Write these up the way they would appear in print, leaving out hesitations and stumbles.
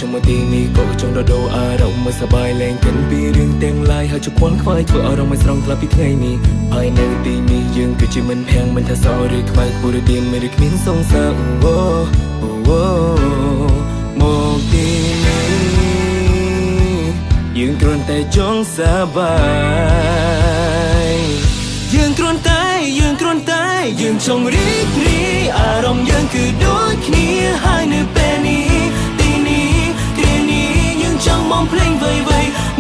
ខ្ញុំមកទីនេះក៏ចង់ដោអារម្មណ៍មិនសប្បាយលែងកិនពីរឿងទាំងឡាយហើយជខ្វល់ខ្វាយធ្វើអារម្មណ៍មិនស្រងថ្លាពីថ្ងៃនេះហើយនៅទីនេះយើងគឺជាមិនភាំងមិនថាសោឬខ្វាយពូរទៀមមិនគ្មានសង្សារមកទីនេះយើងគ្រាន់តែចង់សប្បាយយើងគ្រាន់តែយើងចង់រីករាយអារម្មណ៍យើងគឺដូចគ្នាហើយនៅពេលនេះទីនេះគ្រានេះយើងចង់មកភ្លេងវៃ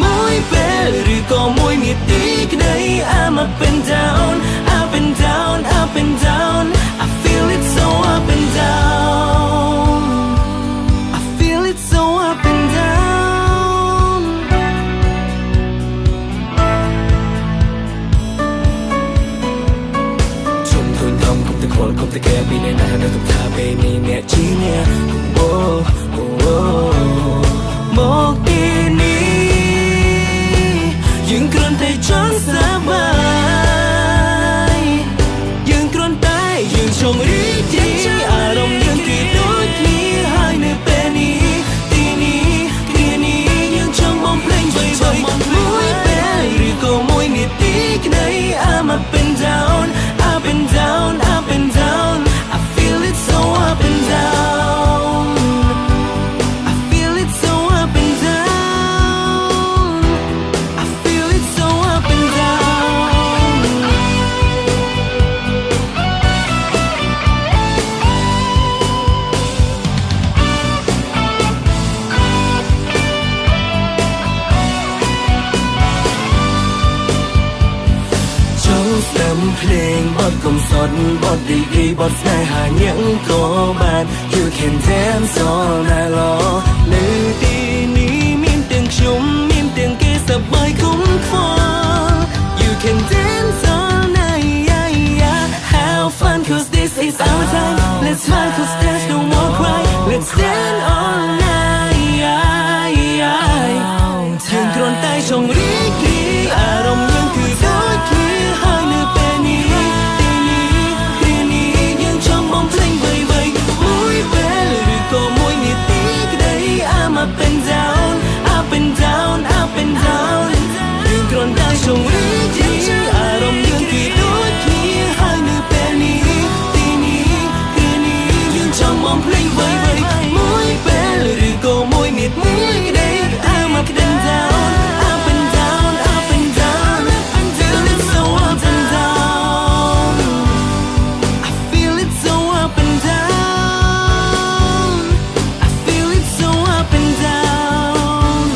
មួយពេលឬក៏មួយនាទីក្តី I'm up and down up and down up and down I feel it so up and down I feel it so up and down ชมทุนทำคงจะขวดคงจะแก้ปีในหน้าเราต้องทาไปนี่เนี่ยจีเนี่ยមកទីនេះយើងគ្រាន់តែចង់សប្បាយយើងគ្រាន់តែយើងចង់រីករាយអារម្មណ៍យើងគឺដូចគ្នាហើយនៅពេលនេះទីនេះគ្រានេះយើងចង់បំភ្លេងមួយពេលឬក៏មួយនាទីក្តី I'm up and down up and down up and down I feel it so up and down I feel it so up and down I feel it so up and down ចង់ស្ដាប់ភ្លេងបទកំសត់បទរីករាយបទស្នេហាញ៉ាំក៏បាន You can dance all night long នៅទីនេះមានទាំងខ្ញុំមានទាំងគេសប្បាយគុំខ្វល់ You can dance all night Have fun cause this is our time Let's smile cause there's no more cry Let's stand all night យើងគ្រាន់តែចង់រីករាយអារម្មណ៍យើងគឺដូចគ្នាហើយនៅពេលនេះទីនេះគ្រានេះយើងចង់បំភ្លេងវៃមួយពេលឬក៏មួយនាទីក្តី I'm up and down up and down up and down យើងគ្រាន់តែចង់រីករាយអារម្មណ៍យើងគឺដូចគ្នាហើយនៅពេលនេះទីនេះគ្រានេះយើងចង់បំភ្លេងវៃមួយពេលឬក៏មួយនាទីក្តី I'm up and down up and down up and down Feel it so up and down I feel it so up and down I feel it so up and down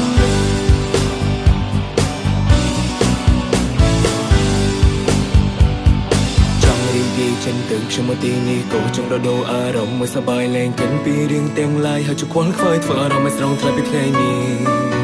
ចង់រីករាយចិនទៅខ្ញុំមកទីនេះក៏ចង់ដោអារម្មណ៍មិនសប្បាយលែងកិនពីរឿងទាំងឡាយហើយជខ្វល់ខ្វាយធ្វើអារម្មណ៍មិនស្រងថ្លៃពីថ្ងៃនេះ